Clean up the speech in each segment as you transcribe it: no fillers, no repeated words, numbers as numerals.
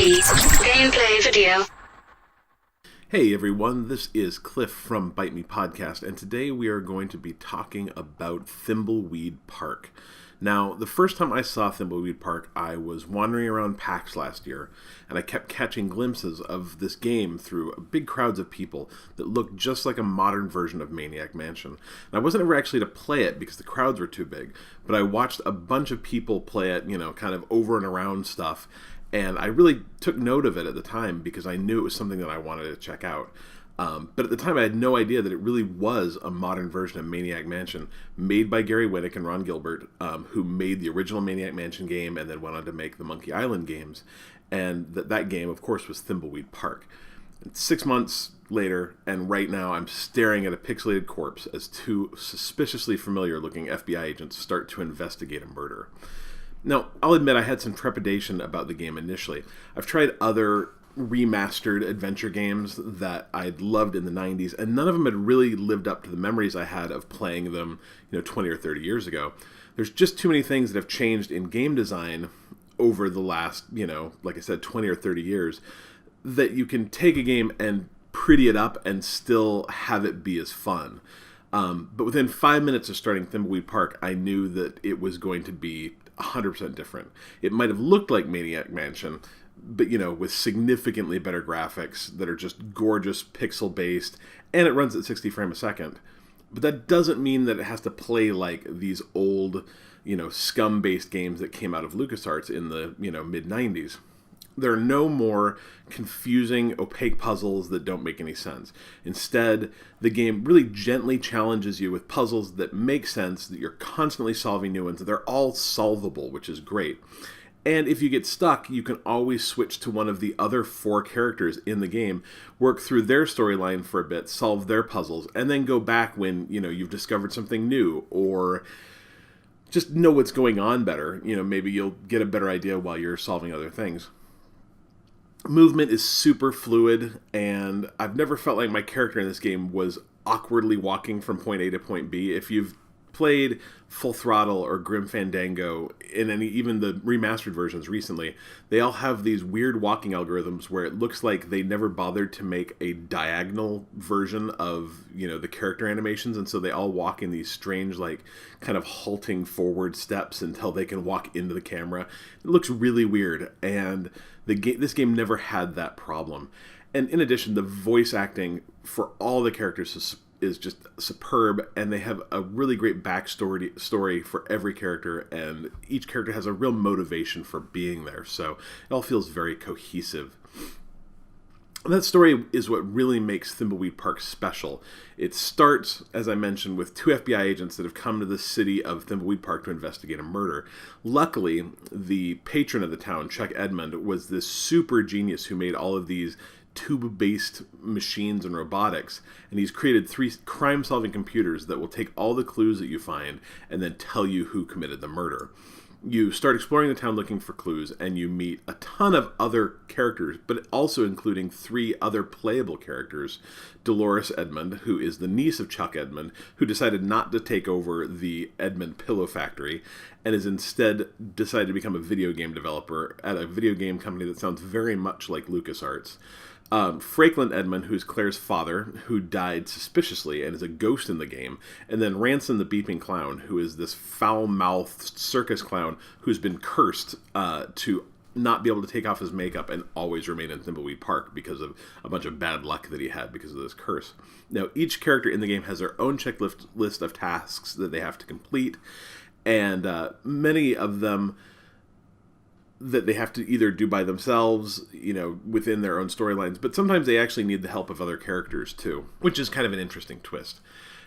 Thimbleweed gameplay video. Hey everyone, this is Cliff from Byte Podcast, and today we are going to be talking about Thimbleweed Park. Now, the first time I saw Thimbleweed Park, I was wandering around PAX last year, and I kept catching glimpses of this game through big crowds of people that looked just like a modern version of Maniac Mansion. And I wasn't ever actually to play it because the crowds were too big, but I watched a bunch of people play it, kind of over and around stuff, and I really took note of it at the time because I knew it was something that I wanted to check out. But at the time, I had no idea that it really was a modern version of Maniac Mansion, made by Gary Winnick and Ron Gilbert, who made the original Maniac Mansion game and then went on to make the Monkey Island games. And that game, of course, was Thimbleweed Park. And 6 months later, and right now, I'm staring at a pixelated corpse as two suspiciously familiar-looking FBI agents start to investigate a murder. Now, I'll admit I had some trepidation about the game initially. I've tried other remastered adventure games that I'd loved in the 90s, and none of them had really lived up to the memories I had of playing them, 20 or 30 years ago. There's just too many things that have changed in game design over the last, like I said, 20 or 30 years, that you can take a game and pretty it up and still have it be as fun. But within 5 minutes of starting Thimbleweed Park, I knew that it was going to be 100% different. It might have looked like Maniac Mansion, but with significantly better graphics that are just gorgeous pixel-based, and it runs at 60 frames a second. But that doesn't mean that it has to play like these old, scum-based games that came out of LucasArts in the, mid-90s. There are no more confusing, opaque puzzles that don't make any sense. Instead, the game really gently challenges you with puzzles that make sense, that you're constantly solving new ones, that they're all solvable, which is great. And if you get stuck, you can always switch to one of the other 4 characters in the game, work through their storyline for a bit, solve their puzzles, and then go back when, you've discovered something new, or just know what's going on better. Maybe you'll get a better idea while you're solving other things. Movement is super fluid, and I've never felt like my character in this game was awkwardly walking from point A to point B. If you've played Full Throttle or Grim Fandango, even the remastered versions recently, they all have these weird walking algorithms where it looks like they never bothered to make a diagonal version of, the character animations, and so they all walk in these strange, kind of halting forward steps until they can walk into the camera. It looks really weird, and this game never had that problem. And in addition, the voice acting for all the characters is just superb, and they have a really great backstory for every character, and each character has a real motivation for being there, so it all feels very cohesive. And that story is what really makes Thimbleweed Park special. It starts, as I mentioned, with 2 FBI agents that have come to the city of Thimbleweed Park to investigate a murder. Luckily, the patron of the town, Chuck Edmund, was this super genius who made all of these tube-based machines and robotics, and he's created 3 crime-solving computers that will take all the clues that you find and then tell you who committed the murder. You start exploring the town looking for clues, and you meet a ton of other characters, but also including 3 other playable characters. Dolores Edmund, who is the niece of Chuck Edmund, who decided not to take over the Edmund Pillow Factory, and has instead decided to become a video game developer at a video game company that sounds very much like LucasArts. Franklin Edmund, who's Claire's father, who died suspiciously and is a ghost in the game, and then Ransom the Beeping Clown, who is this foul-mouthed circus clown who's been cursed to not be able to take off his makeup and always remain in Thimbleweed Park because of a bunch of bad luck that he had because of this curse. Now, each character in the game has their own checklist of tasks that they have to complete, and many of them that they have to either do by themselves, within their own storylines, but sometimes they actually need the help of other characters too, which is kind of an interesting twist.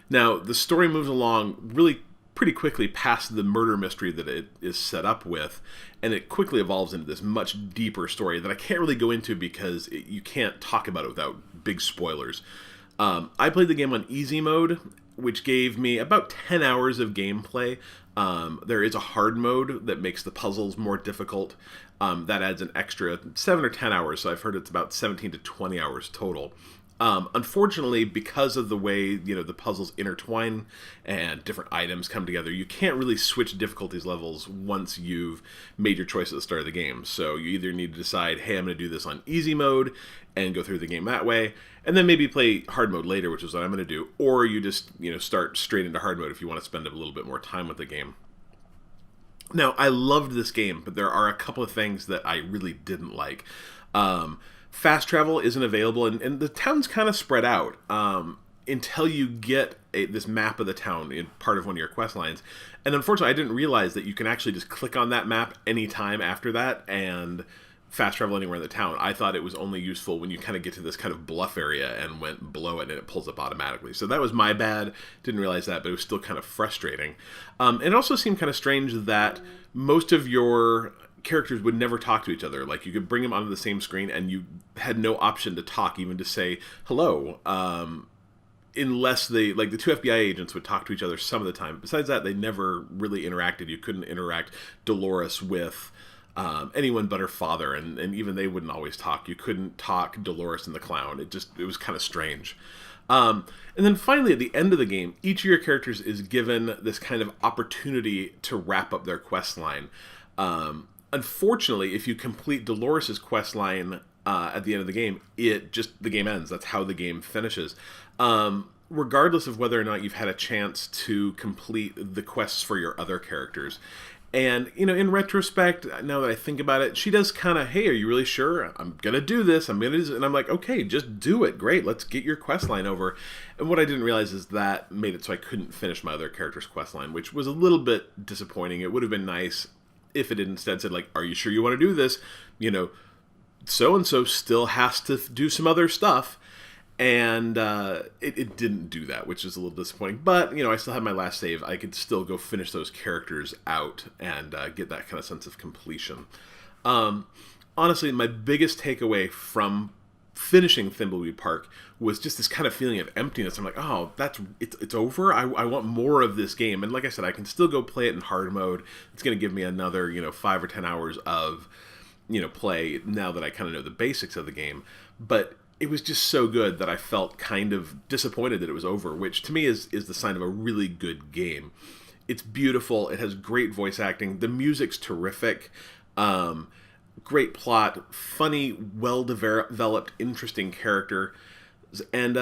Now, the story moves along really pretty quickly past the murder mystery that it is set up with, and it quickly evolves into this much deeper story that I can't really go into because you can't talk about it without big spoilers. I played the game on easy mode, which gave me about 10 hours of gameplay. There is a hard mode that makes the puzzles more difficult. That adds an extra 7 or 10 hours, so I've heard it's about 17 to 20 hours total. Unfortunately, because of the way, the puzzles intertwine and different items come together, you can't really switch difficulties levels once you've made your choice at the start of the game. So you either need to decide, hey, I'm going to do this on easy mode and go through the game that way, and then maybe play hard mode later, which is what I'm going to do, or you just, start straight into hard mode if you want to spend a little bit more time with the game. Now, I loved this game, but there are a couple of things that I really didn't like. Fast travel isn't available, and the town's kind of spread out until you get this map of the town in part of one of your quest lines. And unfortunately, I didn't realize that you can actually just click on that map anytime after that and fast travel anywhere in the town. I thought it was only useful when you kind of get to this kind of bluff area and went below it and it pulls up automatically. So that was my bad. Didn't realize that, but it was still kind of frustrating. It also seemed kind of strange that most of your characters would never talk to each other. Like, you could bring them onto the same screen and you had no option to talk, even to say hello, unless the two FBI agents would talk to each other some of the time. Besides that, they never really interacted. You couldn't interact Dolores with anyone but her father, and even they wouldn't always talk. You couldn't talk Dolores and the clown. It was kind of strange. And then finally, at the end of the game, each of your characters is given this kind of opportunity to wrap up their quest line. Unfortunately, if you complete Dolores' quest line at the end of the game, the game ends. That's how the game finishes. Regardless of whether or not you've had a chance to complete the quests for your other characters. And, in retrospect, now that I think about it, she does kind of, hey, are you really sure? I'm going to do this. And I'm like, okay, just do it. Great. Let's get your quest line over. And what I didn't realize is that made it so I couldn't finish my other character's quest line, which was a little bit disappointing. It would have been nice if it had instead said, like, are you sure you want to do this? So-and-so still has to do some other stuff. And it didn't do that, which is a little disappointing. But, I still had my last save. I could still go finish those characters out and get that kind of sense of completion. Honestly, my biggest takeaway from finishing Thimbleweed Park was just this kind of feeling of emptiness. I'm like, oh, it's over? I want more of this game. And like I said, I can still go play it in hard mode. It's going to give me another, 5 or 10 hours of, play now that I kind of know the basics of the game. But it was just so good that I felt kind of disappointed that it was over, which to me is the sign of a really good game. It's beautiful. It has great voice acting. The music's terrific. Great plot. Funny, well-developed, interesting character. And,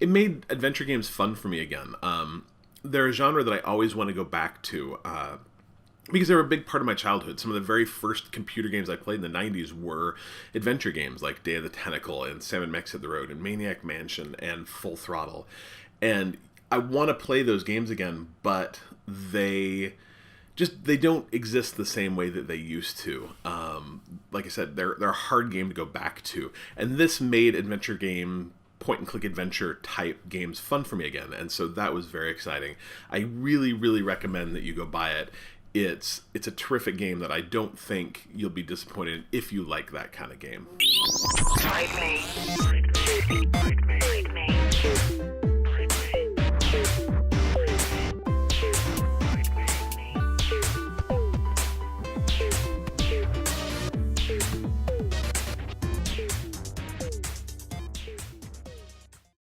it made adventure games fun for me again. They're a genre that I always want to go back to, because they were a big part of my childhood. Some of the very first computer games I played in the 90s were adventure games like Day of the Tentacle and Sam & Max Hit the Road and Maniac Mansion and Full Throttle. And I want to play those games again, but they don't exist the same way that they used to. Like I said, they're a hard game to go back to. And this made adventure game, point-and-click adventure type games fun for me again. And so that was very exciting. I really, really recommend that you go buy it. It's a terrific game that I don't think you'll be disappointed in if you like that kind of game. Byte me.